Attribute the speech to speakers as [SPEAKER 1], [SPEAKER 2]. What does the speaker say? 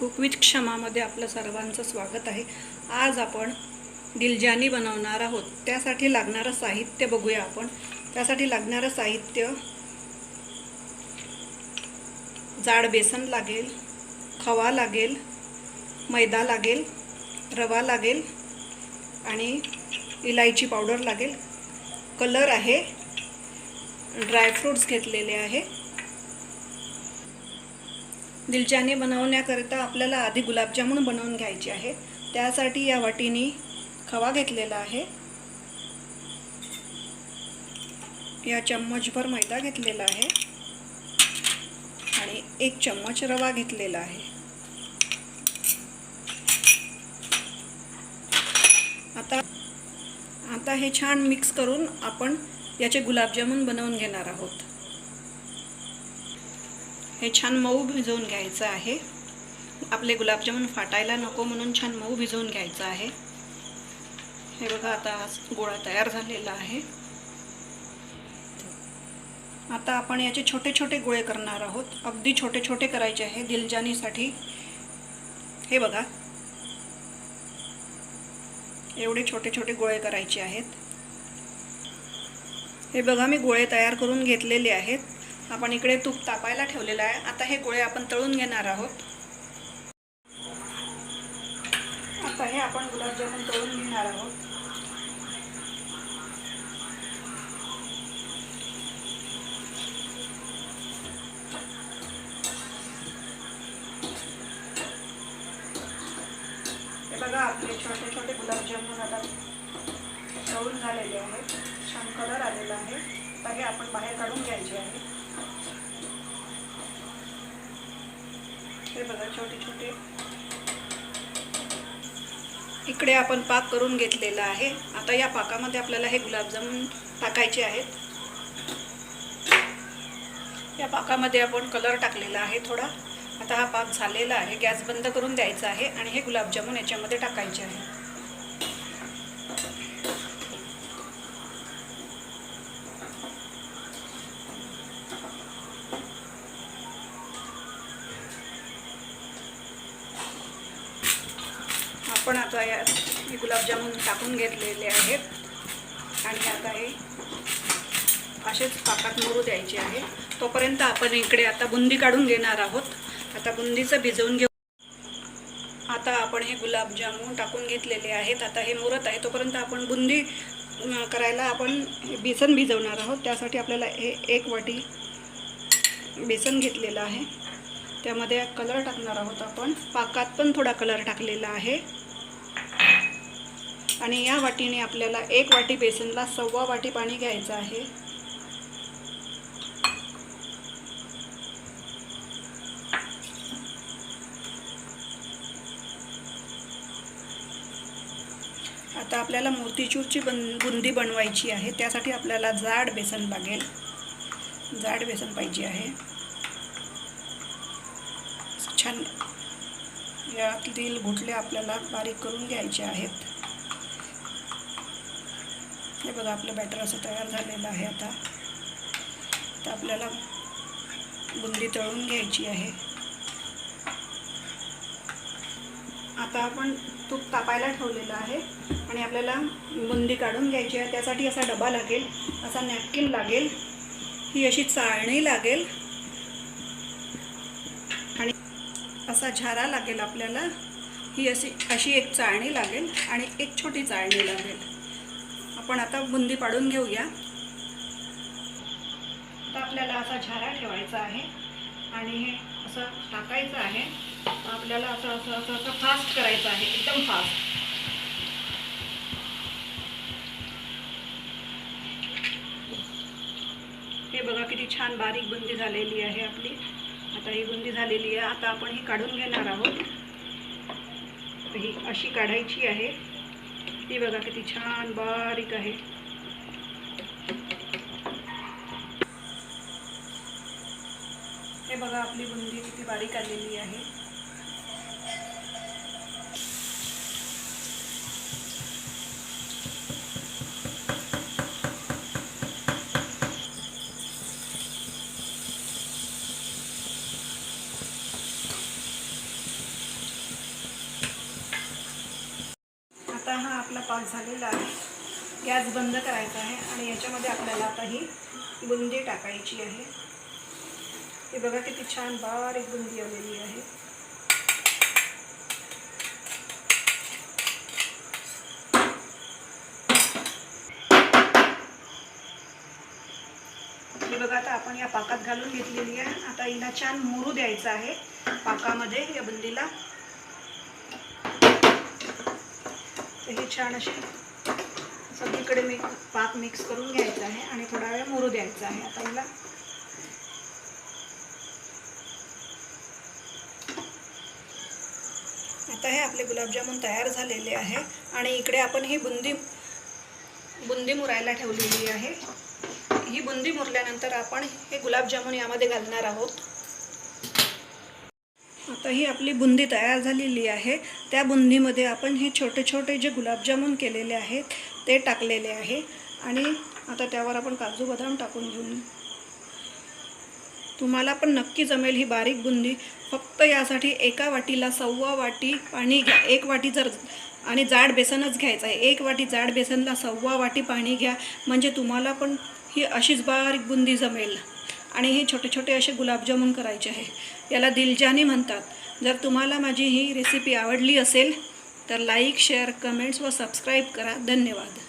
[SPEAKER 1] Cook with क्षमामध्ये आपलं सर्वांचं स्वागत आहे। आज आपण दिलजानी बनवणार आहोत। त्यासाठी लागणारं साहित्य बघूया आपण। त्यासाठी लागणारं साहित्य जाड बेसन लागेल, खवा लागेल, मैदा लागेल, रवा लागेल आणि इलायची पावडर लागेल। कलर आहे, ड्रायफ्रूट्स घेतलेले आहे। दिलजानी बनवण्याकरिता आपल्याला आधी गुलाबजामुन बनवून घ्यायचे आहे। त्यासाठी या वाटीने खवा घेतलेला आहे, या चम्मचभर मैदा घेतलेला आहे आणि 1 चम्मच रवा घेतलेला आहे। आता हे छान मिक्स करून आपण याचे गुलाबजामुन बनवून घेणार आहोत। हे छान मऊ भिजवून घ्यायचं आहे। आपले गुलाबजामुन फाटायला नको म्हणून छान मऊ भिजवून घ्यायचं आहे। हे बघा, आता गोळा तयार झालेला आहे। आता आपण याचे छोटे छोटे गोळे करणार आहोत। अगदी छोटे छोटे करायचे आहे दिलजानीसाठी। हे बघा, एवढे छोटे छोटे गोळे करायचे आहेत। हे बघा, मी गोळे तयार करून घेतलेले आहेत। आपण इकडे तूप तापायला ठेवलेलं आहे। आता हे गोळे आपण तळून घेणार आहोत। आता हे आपण गुलाबजामुन तळून घेणार आहोत। हे बघा, आपले छोटे छोटे गुलाबजामुन आता तळून झालेले आहेत। छान कलर आलेला आहे। आता हे आपण बाहेर काढून घ्यायचे आहे। हे बघा, छोटे छोटे इकडे आपण पाक करून घेतलेला आहे। आता या पाकामध्ये आपल्याला हे गुलाबजामुन टाकायचे आहेत। या पाकामध्ये आपण कलर टाकलेला आहे थोडा। आता हा पाक झालेला आहे। गॅस बंद करून द्यायचा आहे आणि हे गुलाबजामुन याच्यामध्ये टाकायचे आहे। आपण आता या गुलाबजामुन टाकून घेतलेले आहेत आणि आता हे असेच पाकात मुरू द्यायचे आहे। तोपर्यंत आपण इकडे आता बुंदी काढून घेणार आहोत। आता बुंदीचं भिजवून घेऊ। आता आपण हे गुलाबजामुन टाकून घेतलेले आहेत। आता हे मुरत आहे। तोपर्यंत आपण बुंदी करायला आपण बेसन भिजवणार आहोत। त्यासाठी आपल्याला हे 1 वाटी बेसन घेतलेलं आहे। त्यामध्ये कलर टाकणार आहोत आपण। पाकात पण थोडा कलर टाकलेला आहे आणि या वाटीने आपल्याला 1 वाटी बेसनला 1.25 वाटी पाणी घ्यायचं आहे। आता आपल्याला मोतीचूरची बुंदी बनवायची आहे। त्यासाठी आपल्याला जाड बेसन लागेल। जाड बेसन पाहिजे आहे। छान यातील गुठले आपल्याला बारीक करून घ्यायचे आहेत। हे बघा, आपलं बॅटर असं तयार झालेलं आहे। आता आपल्याला बुंदी तळून घ्यायची आहे। आता आपण तूप तापायला ठेवलेलं आहे आणि आपल्याला बुंदी काढून घ्यायची आहे। त्यासाठी असा डबा लागेल, असा नॅपकिन लागेल, ही अशी चाळणी लागेल आणि असा झारा लागेल आपल्याला। ही अशी एक चाळणी लागेल आणि एक छोटी चाळणी लागेल। आपण आता बुंदी पाडून घेऊया। आता आपल्याला असा झारा ठेवायचा आहे आणि हे असं टाकायचं आहे। आपल्याला असं असं असं असं फास्ट करायचं आहे, एकदम फास्ट। हे बघा, किती छान बारीक बुंदी झालेली आहे आपली। आता ही बुंदी झालेली आहे। आता आपण ही काढून घेणार आहोत। ही अशी काढायची आहे। ही बघा, किती छान बारीक आहे। हे बघा, आपली बुंदी किती बारीक आलेली आहे। पाक झालेला आहे. गॅस बंद करायचा आहे आणि याच्यामध्ये आपल्याला आता ही बुंदी टाकायची आहे. हे बघा किती छान बारीक बुंदी आलेली आहे. हे बघा आता आपण या पाकात घालून घेतलेली आहे. आता हिला छान मुरू द्यायचं आहे पाकामध्ये या बुंदीला. तर हे छान अशी सगळीकडे पाक मिक्स करून घ्यायचा आहे आणि थोडा वेळ मुरू द्यायचा आहे. आता हिला आता हे आपले गुलाबजामुन तयार झालेले आहे आणि इकडे आपण ही बुंदी मुरायला ठेवलेली आहे. ही बुंदी मुरल्यानंतर आपण हे गुलाबजामुन यामध्ये घालणार आहोत. आता ही आपली बुंदी तयार झालेली आहे. त्या बुंदीमध्ये आपण हे छोटे छोटे जे गुलाबजामुन केलेले आहेत ते टाकलेले आहे आणि आता त्यावर आपण काजू बदाम टाकून घेऊ. तुम्हाला पण नक्की जमेल ही बारीक बुंदी. फक्त यासाठी एका वाटीला 1.25 वाटी पाणी घ्या. 1 वाटी जर आणि जाड बेसनच घ्यायचं आहे. 1 वाटी जाड बेसनला 1.25 वाटी पाणी घ्या. म्हणजे तुम्हाला पण ही अशीच बारीक बुंदी जमेल. आणि हे छोटे छोटे असे गुलाबजामुन करायचे आहे. याला दिलजानी म्हणतात. जर तुम्हाला माझी ही रेसिपी आवडली असेल तर लाईक, शेअर, कमेंट्स व सबस्क्राईब करा. धन्यवाद.